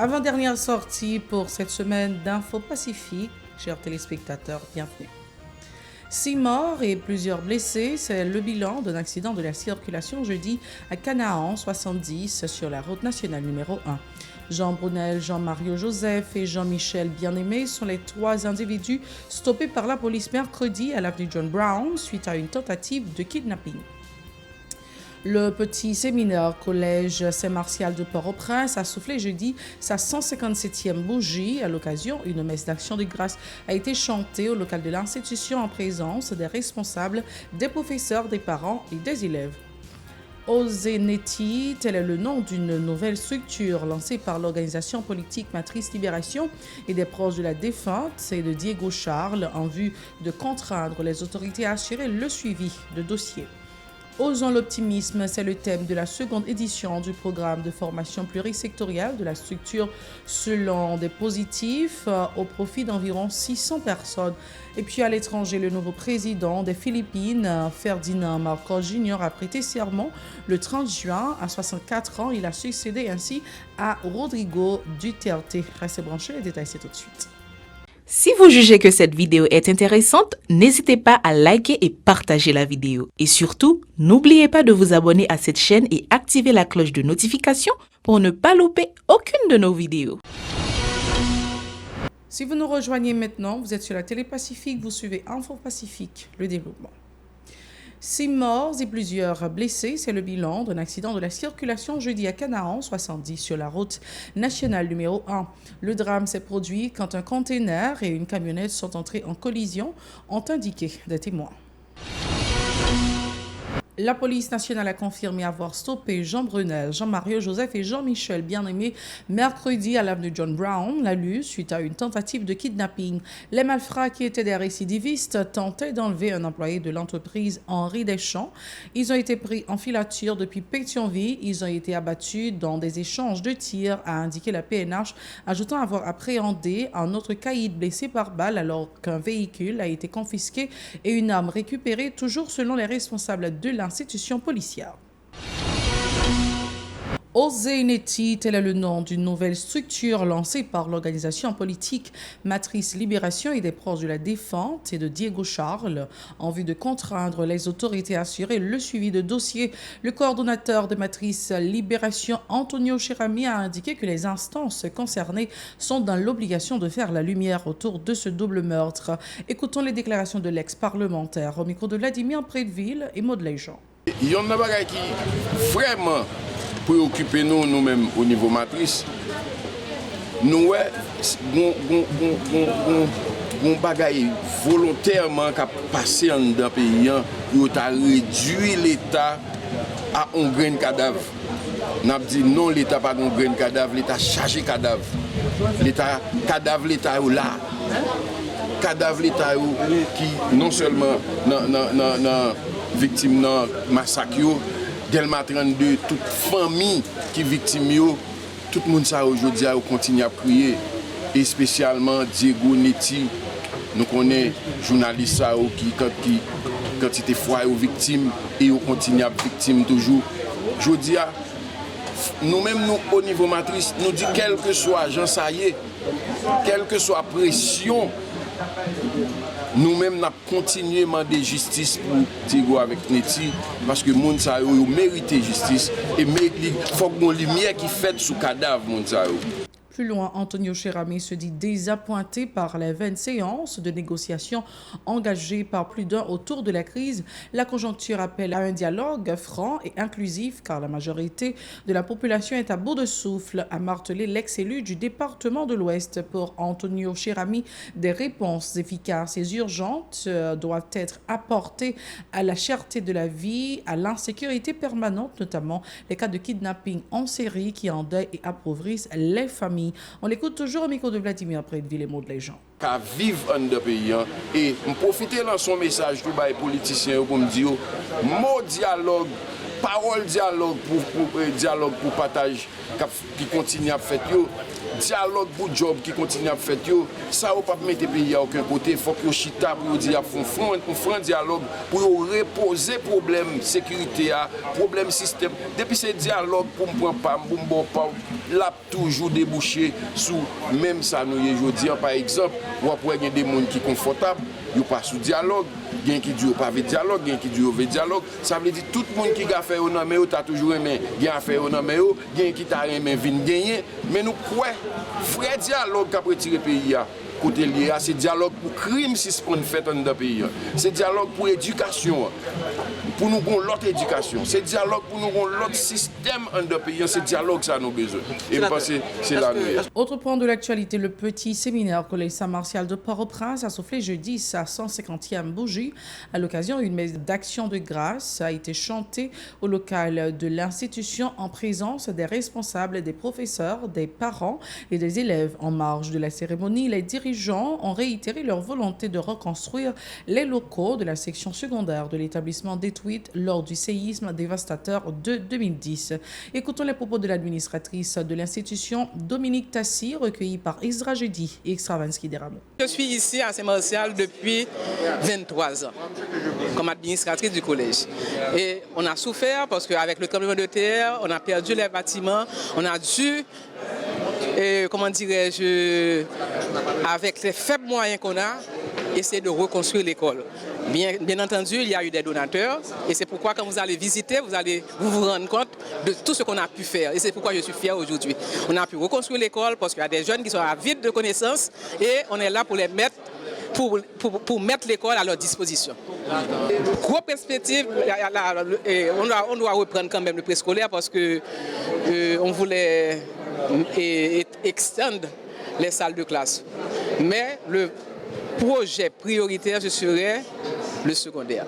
Avant-dernière sortie pour cette semaine d'Info Pacifique. Chers téléspectateurs, bienvenue. 6 morts et plusieurs blessés, c'est le bilan d'un accident de la circulation jeudi à Canaan 70 sur la route nationale numéro 1. Jean Brunel, Jean-Mario Joseph et Jean-Michel Bien-Aimé sont les 3 individus stoppés par la police mercredi à l'avenue John Brown suite à une tentative de kidnapping. Le petit séminaire collège Saint-Martial de Port-au-Prince a soufflé jeudi sa 157e bougie. À l'occasion, une messe d'action de grâce a été chantée au local de l'institution en présence des responsables, des professeurs, des parents et des élèves. Ozeneti, tel est le nom d'une nouvelle structure lancée par l'organisation politique Matrice Libération et des proches de la défunte et de Diego Charles en vue de contraindre les autorités à assurer le suivi de dossiers. Osons l'optimisme, c'est le thème de la seconde édition du programme de formation plurisectorielle de la structure selon des positifs au profit d'environ 600 personnes. Et puis à l'étranger, le nouveau président des Philippines, Ferdinand Marcos Jr., a prêté serment le 30 juin à 64 ans. Il a succédé ainsi à Rodrigo Duterte. Restez branchés, les détails c'est tout de suite. Si vous jugez que cette vidéo est intéressante, n'hésitez pas à liker et partager la vidéo. Et surtout, n'oubliez pas de vous abonner à cette chaîne et activer la cloche de notification pour ne pas louper aucune de nos vidéos. Si vous nous rejoignez maintenant, vous êtes sur la télé Pacifique, vous suivez Info Pacifique, le développement. 6 morts et plusieurs blessés, c'est le bilan d'un accident de la circulation jeudi à Canaan 70 sur la route nationale numéro 1. Le drame s'est produit quand un container et une camionnette sont entrés en collision, ont indiqué des témoins. La police nationale a confirmé avoir stoppé Jean Brunel, Jean-Mario Joseph et Jean-Michel Bien-Aimé mercredi à l'avenue John Brown, la Luz, suite à une tentative de kidnapping. Les malfrats, qui étaient des récidivistes, tentaient d'enlever un employé de l'entreprise Henri Deschamps. Ils ont été pris en filature depuis Pétionville. Ils ont été abattus dans des échanges de tirs, a indiqué la PNH, ajoutant avoir appréhendé un autre caïd blessé par balle alors qu'un véhicule a été confisqué et une arme récupérée, toujours selon les responsables de l'institution policière. Ozeneti, tel est le nom d'une nouvelle structure lancée par l'organisation politique Matrice Libération et des proches de la défunte et de Diego Charles en vue de contraindre les autorités à assurer le suivi de dossiers. Le coordonnateur de Matrice Libération, Antonio Cherami, a indiqué que les instances concernées sont dans l'obligation de faire la lumière autour de ce double meurtre. Écoutons les déclarations de l'ex-parlementaire au micro de Vladimir Prédeville et Maud Léjean. Il y a un bagage qui vraiment préoccuper nous-mêmes au niveau matrice. Nous avons bagage volontairement qui a passé dans le pays pour réduire l'État à un grain de cadavre. Nous avons dit non, l'État pas un grain de cadavre, l'État chargé de cadavre. L'État cadavre, l'État est là. Cadavre, l'État qui non seulement victime de massacre, Delma 32, toute famille qui est victime, tout le monde aujourd'hui continue à prier. Et spécialement Diego Neti, nous connaissons journaliste qui quantité de fois aux victimes et on continue à être victime toujours. Je dis nous-mêmes au niveau matrice, nous disons quel que soit Jean Saillé, quelle que soit pression, nous-mêmes, nous continuons à demander justice pour Diego avec Neti parce que les gens méritent justice et il faut que une lumière qui fait sous cadavre. Plus loin, Antonio Cherami se dit désappointé par les 20 séances de négociations engagées par plus d'un autour de la crise. La conjoncture appelle à un dialogue franc et inclusif car la majorité de la population est à bout de souffle, a martelé l'ex-élu du département de l'Ouest. Pour Antonio Cherami, des réponses efficaces et urgentes doivent être apportées à la cherté de la vie, à l'insécurité permanente, notamment les cas de kidnapping en série qui endeuillent et appauvrissent les familles. On l'écoute toujours au micro de Vladimir Prédeville et Maud Léjean. Qu'à vivre en de pays et profiter de son message pour les politiciens pour me dire mot dialogue, parole dialogue pour dialogue pour partage qui continue à faire dialogue pour job qui continue à faire, ça ne va pas mettre le pays à aucun côté. Il faut que chita pour dire un dialogue pour reposer problème sécurité, problème système. Depuis ce dialogue, pour ne pas, là toujours débouché sur même ça nous aujourd'hui. Par exemple, on va des gens qui sont confortables, ils pas sous dialogue. Il y a qui dit pas avec dialogue, il y a qui dit avec dialogue. Ça veut dire que tout le monde qui a fait au nom, tu as toujours aimé, il a fait au nom, il y a qui t'a aimé, vient gagner. Mais nous croyons, vrai dialogue qui a retiré le pays. Côté lié, c'est dialogue pour crime si on fait dans le pays. C'est dialogue pour éducation. Pour nous avons l'autre éducation. C'est dialogue pour nous avons l'autre système dans le pays. C'est dialogue ça nous besoin. Et je pense que c'est la nuit. Autre point de l'actualité, le petit séminaire Collège Saint-Martial de Port-au-Prince a soufflé jeudi sa 150e bougie. À l'occasion, une messe d'action de grâce a été chantée au local de l'institution en présence des responsables, des professeurs, des parents et des élèves. En marge de la cérémonie, les dirigeants ont réitéré leur volonté de reconstruire les locaux de la section secondaire de l'établissement détruite lors du séisme dévastateur de 2010. Écoutons les propos de l'administratrice de l'institution, Dominique Tassi, recueillie par Isra Jeudi et Extravansky Deramo. Je suis ici à Saint-Martial depuis 23 ans, comme administratrice du collège. Et on a souffert parce qu'avec le tremblement de terre, on a perdu les bâtiments, on a dû, comment dirais-je, avec les faibles moyens qu'on a, essayer de reconstruire l'école. Bien entendu, il y a eu des donateurs et c'est pourquoi quand vous allez visiter, vous allez vous rendre compte de tout ce qu'on a pu faire. Et c'est pourquoi je suis fier aujourd'hui. On a pu reconstruire l'école parce qu'il y a des jeunes qui sont avides de connaissances et on est là pour les mettre pour mettre l'école à leur disposition. Gros perspective, on doit reprendre quand même le préscolaire parce que on voulait extendre les salles de classe. Mais le projet prioritaire, ce serait le secondaire.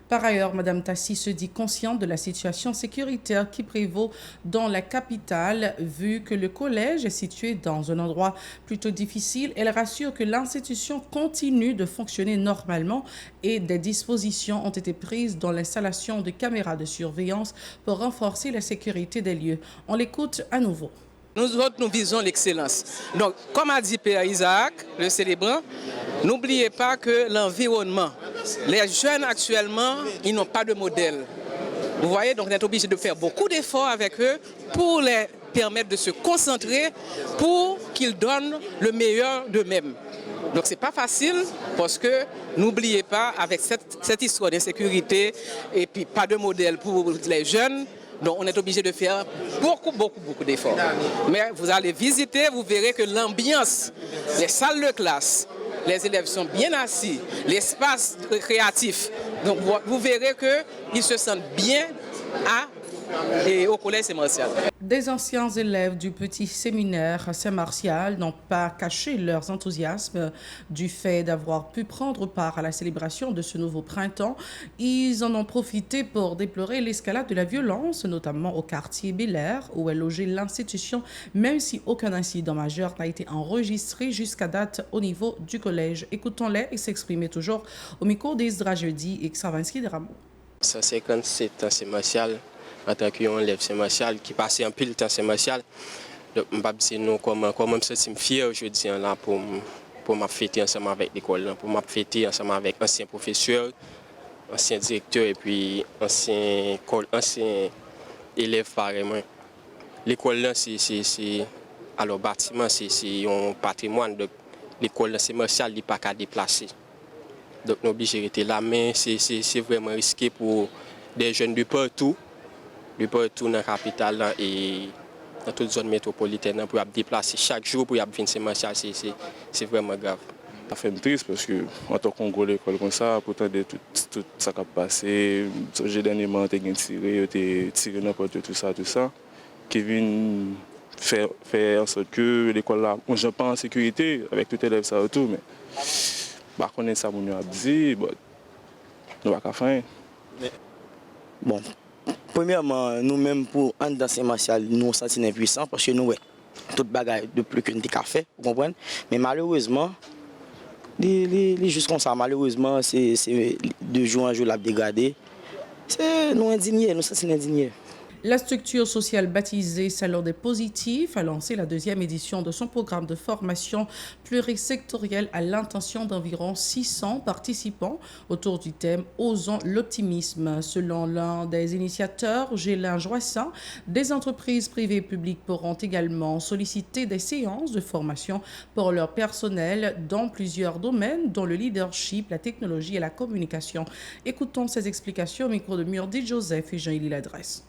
Par ailleurs, Mme Tassi se dit consciente de la situation sécuritaire qui prévaut dans la capitale, vu que le collège est situé dans un endroit plutôt difficile. Elle rassure que l'institution continue de fonctionner normalement et des dispositions ont été prises dans l'installation de caméras de surveillance pour renforcer la sécurité des lieux. On l'écoute à nouveau. Nous autres, nous visons l'excellence. Donc, comme a dit Père Isaac, le célébrant, n'oubliez pas que l'environnement, les jeunes actuellement, ils n'ont pas de modèle. Vous voyez, donc on est obligé de faire beaucoup d'efforts avec eux pour les permettre de se concentrer pour qu'ils donnent le meilleur d'eux-mêmes. Donc ce n'est pas facile parce que n'oubliez pas, avec cette histoire d'insécurité et puis pas de modèle pour les jeunes, donc on est obligé de faire beaucoup d'efforts. Mais vous allez visiter, vous verrez que l'ambiance, les salles de classe, les élèves sont bien assis, l'espace créatif. Donc vous verrez qu'ils se sentent bien au collège Saint-Martial. Des anciens élèves du petit séminaire Saint-Martial n'ont pas caché leur enthousiasme du fait d'avoir pu prendre part à la célébration de ce nouveau printemps. Ils en ont profité pour déplorer l'escalade de la violence, notamment au quartier Bel-Air, où est logée l'institution, même si aucun incident majeur n'a été enregistré jusqu'à date au niveau du collège. Écoutons-les et s'exprimer toujours au micro d'Isra Jeudi et Xavansky Deramo. 157 ans Saint-Martial, en tant qu'élève Saint-Martial, qui passait un pile temps Saint-Martial. Donc, je ne sais pas comment je me sens fier aujourd'hui pour me fêter ensemble avec l'école, pour me fêter ensemble avec anciens professeurs, anciens directeurs et puis anciens élèves pareillement. L'école, c'est alors bâtiment, c'est un patrimoine. Donc, l'école Saint-Martial n'est pas qu'à déplacer. Donc, nous sommes obligés de rester là, mais c'est vraiment risqué pour des jeunes de partout dans la capitale et dans toute zone métropolitaine pour déplacer chaque jour pour venir Saint-Martial, c'est vraiment grave. Ça fait triste parce que en tant qu'on go l'école comme ça, pourtant de tout ça qui a passé, j'ai dernièrement été tiré n'importe tout ça, qui vient faire en sorte que l'école là, je pense en sécurité avec tout élève ça autour, mais bah on est ça mon a dit, nous pas faire. Bon, premièrement, nous-mêmes pour en dans Saint-Martial, nous sentons impuissants parce que nous toute bagaille de plus qu'une café, vous comprenez? Mais malheureusement, les juste comme ça, malheureusement, c'est de jour en jour la dégradé. C'est nous indignés, nous sommes indignés. La structure sociale baptisée Salon des Positifs a lancé la deuxième édition de son programme de formation plurisectorielle à l'intention d'environ 600 participants autour du thème « Osons l'optimisme ». Selon l'un des initiateurs, Gélin Joissin, des entreprises privées et publiques pourront également solliciter des séances de formation pour leur personnel dans plusieurs domaines, dont le leadership, la technologie et la communication. Écoutons ces explications au micro de Murdi Joseph et Jean-Élie Ladresse.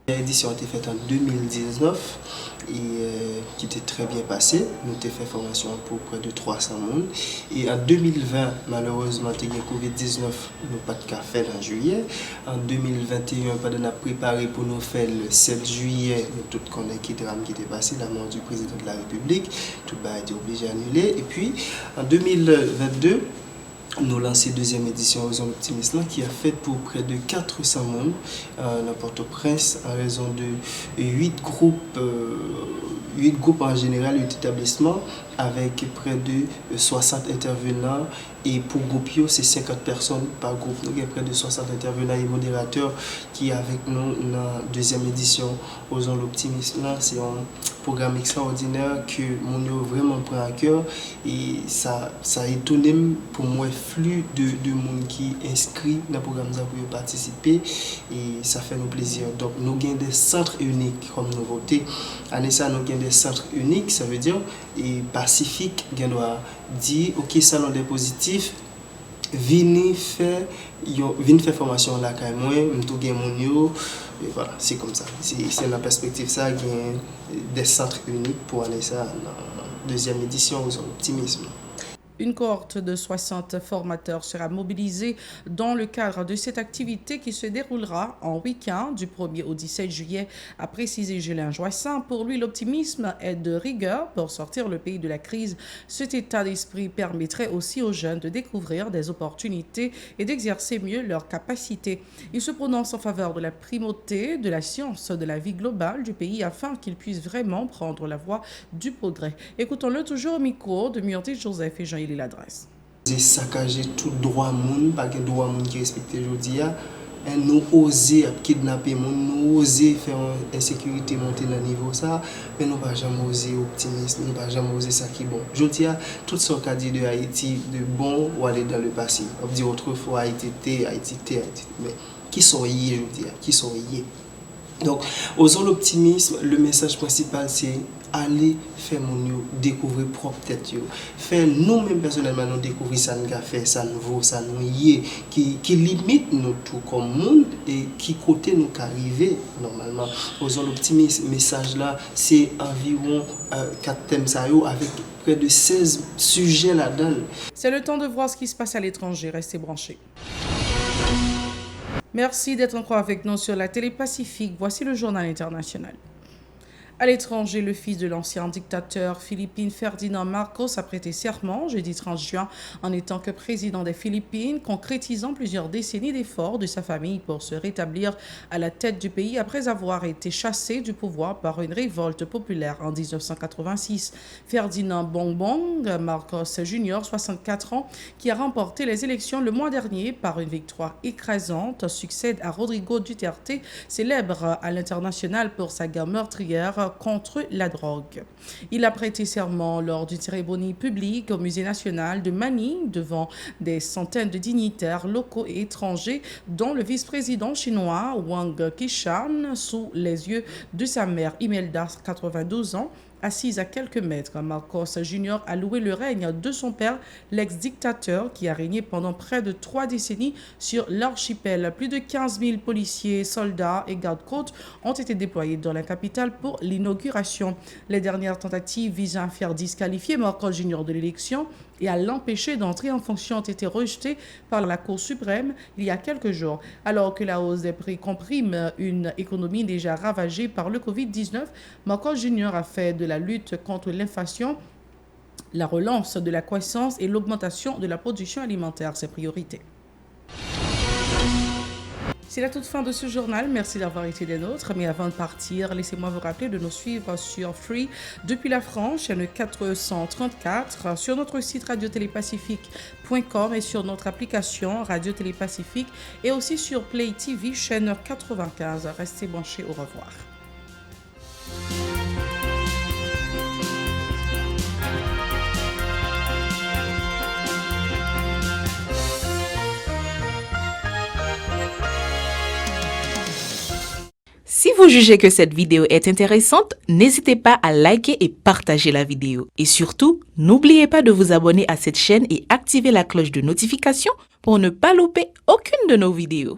L'édition a été faite en 2019 et qui était très bien passée. Nous avons fait formation pour près de 300 personnes. Et en 2020, malheureusement, il y a eu Covid-19, nous n'avons pas de café en juillet. En 2021, on a préparé pour nous faire le 7 juillet. Nous tous connaissons qui était passé, la mort du président de la République. Tout a été obligé d'annuler. Et puis, en 2022, nous lançons deuxième édition aux Zones Optimistes qui a fait pour près de 400 monde dans Port-au-Prince en raison de 8 groupes en général, 8 établissements avec près de 60 intervenants et pour groupe c'est 50 personnes par groupe. Nous avons près de 60 intervenants et modérateurs qui avec nous dans la deuxième édition aux Zones Optimistes. C'est un programme extraordinaire que mon vraiment prend à cœur et ça a étonné pour moi flux de monde qui inscrit dans le programme pour participer et ça fait nous plaisir. Donc nous avons des centres uniques comme nouveauté. Année ça nous avons des centres uniques, ça veut dire et Pacifique doit dire ok salon des positifs venez faire formation là quand moi m'tou gen mon yo et voilà c'est comme ça c'est la perspective ça gain des centres uniques pour aller ça dans deuxième édition aux optimisme. Une cohorte de 60 formateurs sera mobilisée dans le cadre de cette activité qui se déroulera en week-end du 1er au 17 juillet, a précisé Gélin Joissin. Pour lui, l'optimisme est de rigueur pour sortir le pays de la crise. Cet état d'esprit permettrait aussi aux jeunes de découvrir des opportunités et d'exercer mieux leurs capacités. Il se prononce en faveur de la primauté de la science de la vie globale du pays afin qu'ils puissent vraiment prendre la voie du progrès. Écoutons-le toujours au micro de Murti Joseph et Jean-Élie Ladresse. J'ai saccagé tout droit monde, pas de droit monde qui respecte aujourd'hui. Nous oser kidnapper monde, nous oser faire insécurité monter dans niveau ça, mais nous pas jamais oser optimiste, nous pas jamais oser ça qui bon. Je dis à tout ce qu'a dit de Haïti de bon ou aller dans le passé. On dit autrefois Haïti, mais qui sont hier, je dis, qui sont hier. Donc, osons l'optimisme, le message principal c'est aller faire mon découvrir propre tête yo, faire nous-mêmes personnellement nous découvrir ça nous a fait ça nouveau ça nous y qui limite nous tout comme monde et qui côté nous arriver normalement. Osons l'optimisme, message là c'est environ 4 thèmes ça yo avec près de 16 sujets là-dedans. C'est le temps de voir ce qui se passe à l'étranger, restez branchés. Merci d'être encore avec nous sur la télé Pacifique. Voici le journal international. À l'étranger, le fils de l'ancien dictateur philippin Ferdinand Marcos a prêté serment jeudi 30 juin en étant que président des Philippines, concrétisant plusieurs décennies d'efforts de sa famille pour se rétablir à la tête du pays après avoir été chassé du pouvoir par une révolte populaire en 1986. Ferdinand Bongbong Marcos Jr., 64 ans, qui a remporté les élections le mois dernier par une victoire écrasante, succède à Rodrigo Duterte, célèbre à l'international pour sa guerre meurtrière contre la drogue. Il a prêté serment lors d'une cérémonie publique au Musée national de Manille devant des centaines de dignitaires locaux et étrangers, dont le vice-président chinois Wang Qishan, sous les yeux de sa mère Imelda, 92 ans, assise à quelques mètres. Marcos Jr. a loué le règne de son père, l'ex-dictateur qui a régné pendant près de 3 décennies sur l'archipel. Plus de 15 000 policiers, soldats et gardes-côtes ont été déployés dans la capitale pour l'inauguration. Les dernières tentatives visant à faire disqualifier Marcos Jr. de l'élection et à l'empêcher d'entrer en fonction ont été rejetées par la Cour suprême il y a quelques jours. Alors que la hausse des prix comprime une économie déjà ravagée par le Covid-19, Marcos Jr. a fait de la lutte contre l'inflation, la relance de la croissance et l'augmentation de la production alimentaire ses priorités. C'est la toute fin de ce journal. Merci d'avoir été des nôtres. Mais avant de partir, laissez-moi vous rappeler de nous suivre sur Free depuis la France, chaîne 434, sur notre site radiotélépacifique.com et sur notre application Radio Télépacifique et aussi sur Play TV, chaîne 95. Restez branchés. Au revoir. Si vous jugez que cette vidéo est intéressante, n'hésitez pas à liker et partager la vidéo. Et surtout, n'oubliez pas de vous abonner à cette chaîne et activer la cloche de notification pour ne pas louper aucune de nos vidéos.